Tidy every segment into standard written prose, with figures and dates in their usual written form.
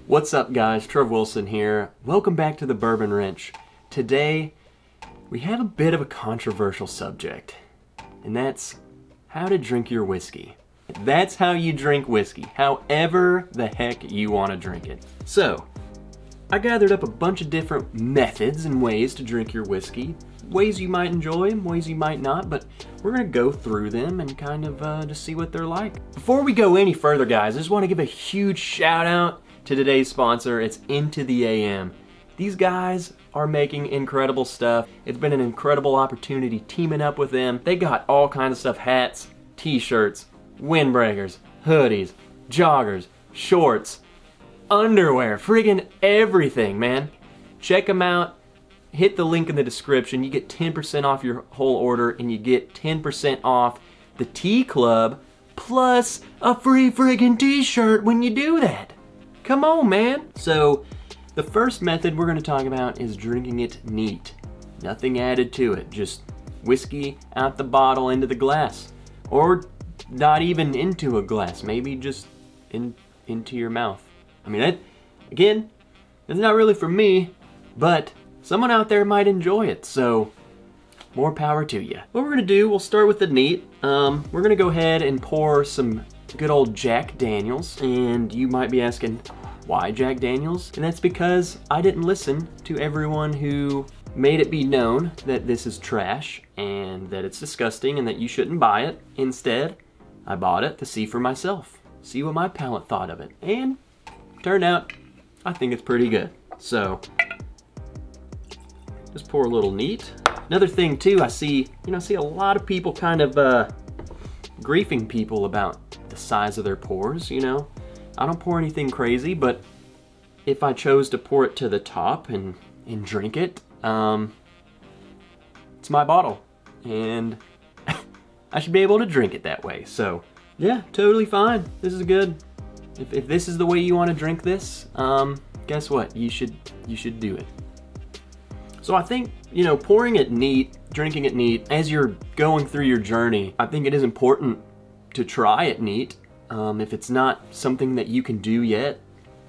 What's up guys, Trev Wilson here. Welcome back to the Bourbon Wrench. Today, we have a bit of a controversial subject, and that's how to drink your whiskey. That's how you drink whiskey, however the heck you want to drink it. So, I gathered up a bunch of different methods and ways to drink your whiskey. Ways you might enjoy, ways you might not, but we're going to go through them and kind of just see what they're like. Before we go any further guys, I just want to give a huge shout out to today's sponsor. It's Into the AM. These guys are making incredible stuff. It's been an incredible opportunity teaming up with them. They got all kinds of stuff: hats, t-shirts, windbreakers, hoodies, joggers, shorts, underwear, friggin' everything, man. Check them out. Hit the link in the description. You get 10% off your whole order, and you get 10% off the Tea Club plus a free friggin' t-shirt when you do that. Come on, man. So, the first method we're going to talk about is drinking it neat. Nothing added to it. Just whiskey out the bottle into the glass. Or not even into a glass. Maybe just into your mouth. I mean, that, again, it's not really for me, but someone out there might enjoy it. So, more power to you. What we're going to do, we'll start with the neat. We're going to go ahead and pour some good old Jack Daniels. And you might be asking, why Jack Daniels? And that's because I didn't listen to everyone who made it be known that this is trash and that it's disgusting and that you shouldn't buy it. Instead, I bought it to see for myself. See what my palate thought of it. And turned out, I think it's pretty good. So, just pour a little neat. Another thing too, I see a lot of people kind of griefing people about the size of their pours, you know. I don't pour anything crazy, but if I chose to pour it to the top and drink it, it's my bottle, and I should be able to drink it that way. So, yeah, totally fine. This is good. If this is the way you want to drink this, guess what? You should do it. So I think, pouring it neat, drinking it neat, as you're going through your journey, I think it is important to try it neat. If it's not something that you can do yet.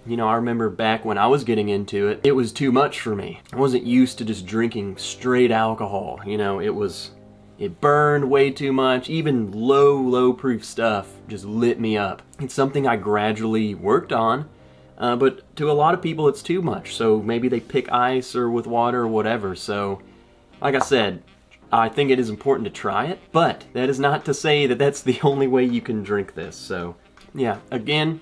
I remember back when I was getting into it, it was too much for me. I wasn't used to just drinking straight alcohol. It burned way too much. Even low proof stuff just lit me up. It's something I gradually worked on. But to a lot of people, it's too much. So maybe they pick ice or with water or whatever. So, like I said, I think it is important to try it. But that is not to say that that's the only way you can drink this. So, yeah, again,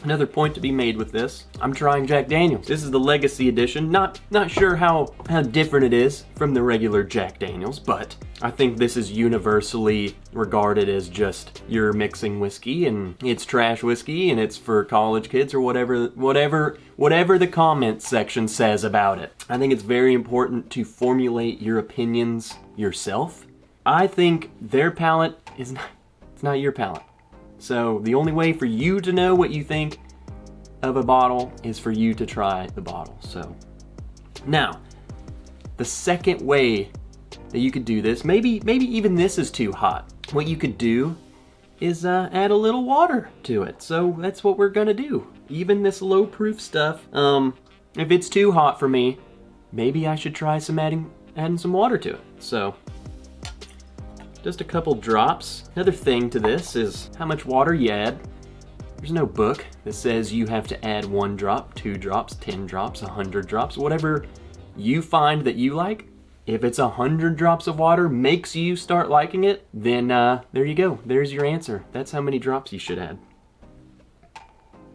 another point to be made with this. I'm trying Jack Daniels. This is the Legacy Edition. Not sure how different it is from the regular Jack Daniels, but I think this is universally regarded as just you're mixing whiskey and it's trash whiskey and it's for college kids or whatever the comment section says about it. I think it's very important to formulate your opinions yourself. I think their palate it's not your palate. So the only way for you to know what you think of a bottle is for you to try the bottle. So now, the second way that you could do this, maybe even this is too hot. What you could do is add a little water to it. So that's what we're gonna do. Even this low proof stuff, if it's too hot for me, maybe I should try adding some water to it. So, just a couple drops. Another thing to this is how much water you add. There's no book that says you have to add 1 drop, 2 drops, 10 drops, 100 drops, whatever you find that you like. If it's 100 drops of water makes you start liking it, then there you go. There's your answer. That's how many drops you should add.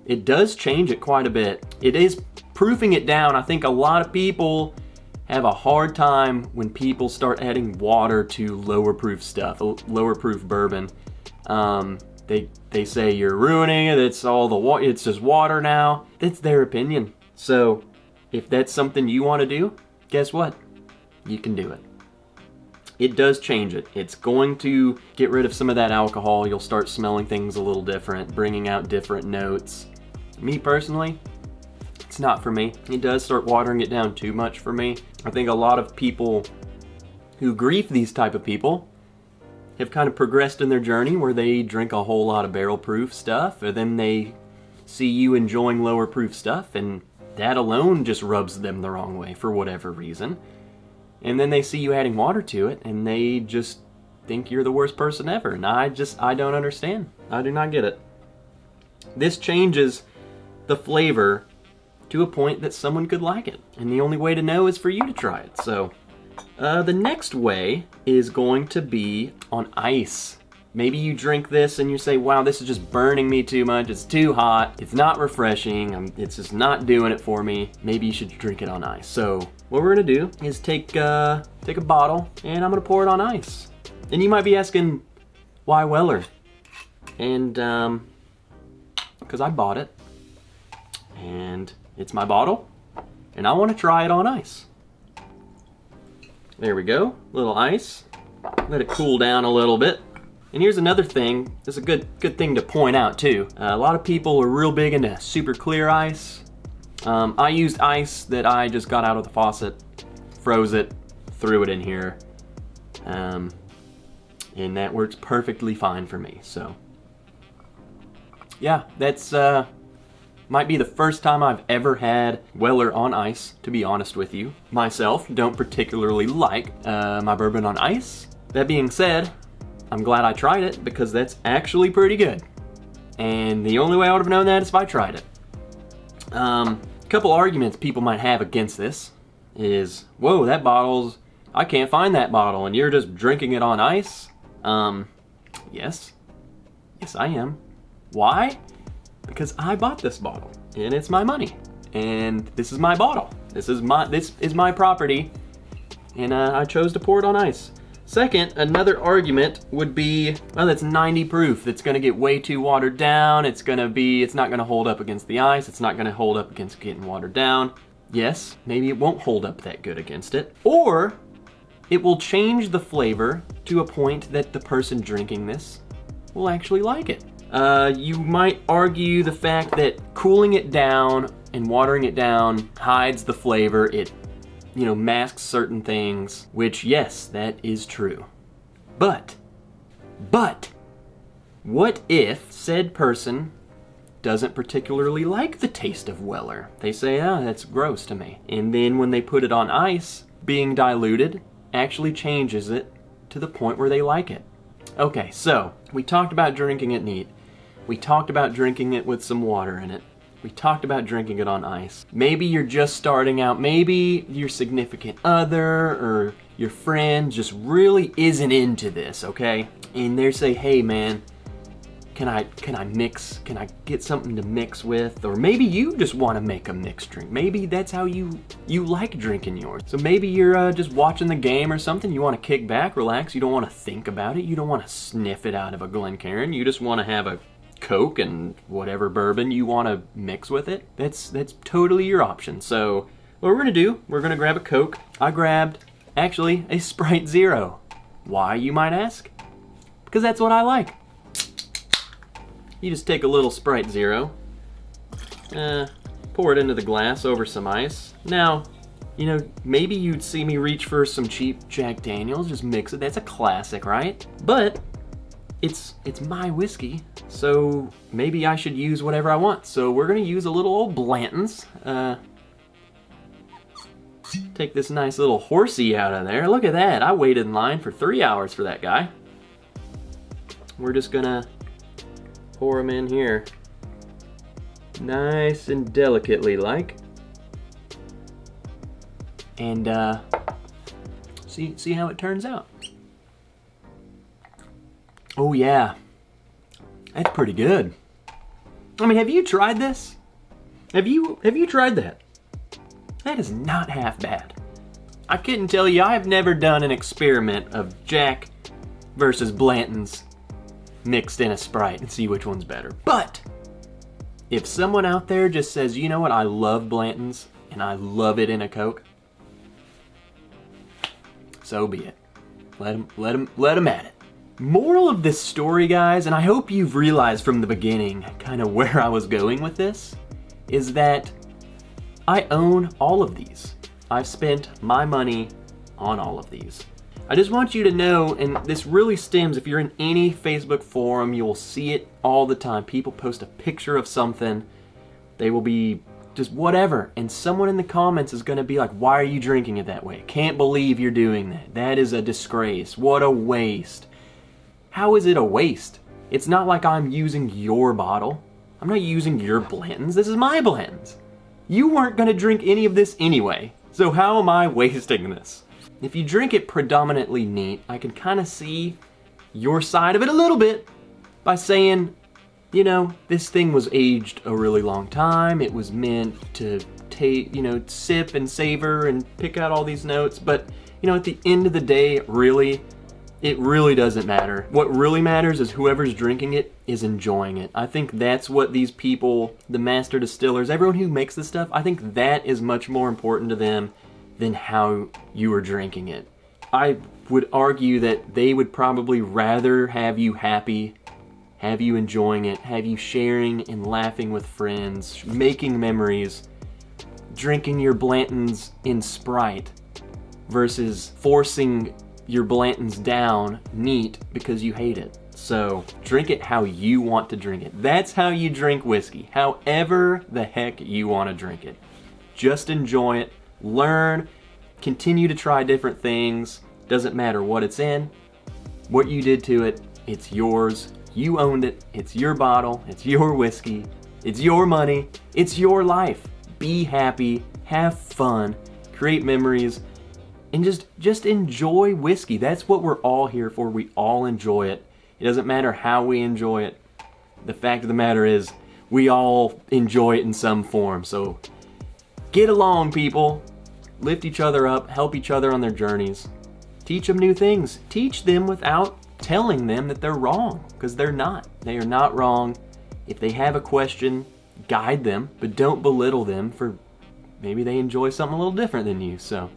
It does change it quite a bit. It is proofing it down. I think a lot of people have a hard time when people start adding water to lower proof stuff, lower proof bourbon. They say you're ruining it. It's all the water. It's just water now. That's their opinion. So if that's something you want to do, guess what? You can do it. It does change it. It's going to get rid of some of that alcohol. You'll start smelling things a little different, bringing out different notes. Me personally, it's not for me. It does start watering it down too much for me. I think a lot of people who grief these type of people have kind of progressed in their journey where they drink a whole lot of barrel proof stuff, and then they see you enjoying lower proof stuff, and that alone just rubs them the wrong way for whatever reason. And then they see you adding water to it, and they just think you're the worst person ever. And I don't understand. I do not get it. This changes the flavor to a point that someone could like it. And the only way to know is for you to try it. So the next way is going to be on ice. Maybe you drink this and you say, wow, this is just burning me too much. It's too hot. It's not refreshing. It's just not doing it for me. Maybe you should drink it on ice. So what we're gonna do is take a bottle and I'm gonna pour it on ice. And you might be asking, why Weller? And because I bought it and it's my bottle and I want to try it on ice. There we go, little ice. Let it cool down a little bit. And here's another thing, this is a good thing to point out too. A lot of people are real big into super clear ice. I used ice that I just got out of the faucet, froze it, threw it in here. And that works perfectly fine for me, so. Yeah, that's might be the first time I've ever had Weller on ice, to be honest with you. Myself, don't particularly like my bourbon on ice. That being said, I'm glad I tried it because that's actually pretty good. And the only way I would have known that is if I tried it. A couple arguments people might have against this is, whoa, that bottle's, I can't find that bottle and you're just drinking it on ice? Yes. Yes, I am. Why? Because I bought this bottle and it's my money and this is my bottle. This is my property and I chose to pour it on ice. Second, another argument would be, well, that's 90 proof. That's gonna get way too watered down. It's not gonna hold up against the ice. It's not gonna hold up against getting watered down. Yes, maybe it won't hold up that good against it. Or it will change the flavor to a point that the person drinking this will actually like it. You might argue the fact that cooling it down and watering it down hides the flavor. It masks certain things, which yes, that is true. But, what if said person doesn't particularly like the taste of Weller? They say, oh, that's gross to me. And then when they put it on ice, being diluted actually changes it to the point where they like it. Okay, so we talked about drinking it neat. We talked about drinking it with some water in it. We talked about drinking it on ice. Maybe you're just starting out. Maybe your significant other or your friend just really isn't into this, okay? And they say, hey man, can I get something to mix with? Or maybe you just want to make a mixed drink. Maybe that's how you like drinking yours. So maybe you're just watching the game or something. You want to kick back, relax. You don't want to think about it. You don't want to sniff it out of a Glencairn. You just want to have a Coke and whatever bourbon you want to mix with it. That's totally your option. So what we're gonna do, we're gonna grab a Coke. I grabbed actually a Sprite Zero. Why, you might ask? Because that's what I like. You just take a little Sprite Zero, pour it into the glass over some ice. Now, maybe you'd see me reach for some cheap Jack Daniels, just mix it. That's a classic, right? But it's my whiskey, so maybe I should use whatever I want. So we're gonna use a little old Blanton's. Take this nice little horsey out of there. Look at that, I waited in line for 3 hours for that guy. We're just gonna pour them in here. Nice and delicately like. And see how it turns out. Oh yeah, that's pretty good. I mean, have you tried this? Have you tried that? That is not half bad. I couldn't tell you, I've never done an experiment of Jack versus Blanton's mixed in a Sprite and see which one's better. But if someone out there just says, you know what, I love Blanton's and I love it in a Coke, so be it. Let 'em at it. Moral of this story, guys, and I hope you've realized from the beginning kind of where I was going with this, is that I own all of these. I've spent my money on all of these. I just want you to know, and this really stems, if you're in any Facebook forum, you will see it all the time. People post a picture of something They will be just whatever. And someone in the comments is gonna be like, why are you drinking it that way? Can't believe you're doing that. That is a disgrace. What a waste. How is it a waste? It's not like I'm using your bottle. I'm not using your Blanton's. This is my Blanton's. You weren't gonna drink any of this anyway. So how am I wasting this? If you drink it predominantly neat, I can kind of see your side of it a little bit by saying, you know, this thing was aged a really long time. It was meant to take, you know, sip and savor and pick out all these notes. But, you know, at the end of the day, it really doesn't matter. What really matters is whoever's drinking it is enjoying it. I think that's what these people, the master distillers, everyone who makes this stuff, I think that is much more important to them than how you are drinking it. I would argue that they would probably rather have you happy, have you enjoying it, have you sharing and laughing with friends, making memories, drinking your Blanton's in Sprite versus forcing your Blanton's down neat because you hate it. So drink it how you want to drink it. That's how you drink whiskey, however the heck you want to drink it. Just enjoy it, learn, continue to try different things. Doesn't matter what it's in, what you did to it, it's yours. You owned it, it's your bottle, it's your whiskey, it's your money, it's your life. Be happy, have fun, create memories, and just enjoy whiskey. That's what we're all here for. We all enjoy it. It doesn't matter how we enjoy it. The fact of the matter is, we all enjoy it in some form. So get along, people. Lift each other up, help each other on their journeys. Teach them new things. Teach them without telling them that they're wrong, because they're not. They are not wrong. If they have a question, guide them, but don't belittle them for maybe they enjoy something a little different than you. So,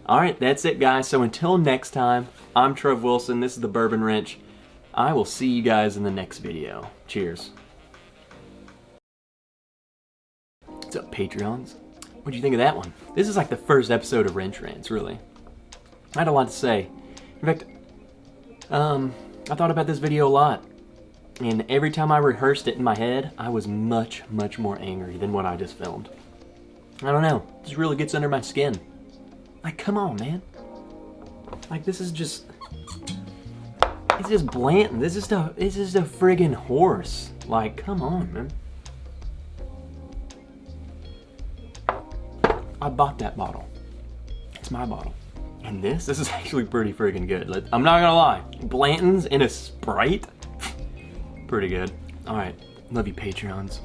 all right, that's it, guys. So until next time, I'm Trev Wilson. This is the Bourbon Wrench. I will see you guys in the next video. Cheers. What's up, Patreons? What'd you think of that one? This is like the first episode of Wrench Rants, really. I had a lot to say. In fact, I thought about this video a lot. And every time I rehearsed it in my head, I was much, much more angry than what I just filmed. I don't know. It just really gets under my skin. Like, come on, man. Like, this is just... It's just Blanton. This is a friggin' horse. Like, come on, man. I bought that bottle. It's my bottle. And this is actually pretty friggin' good. I'm not gonna lie. Blanton's in a Sprite? Pretty good. Alright. Love you, Patreons.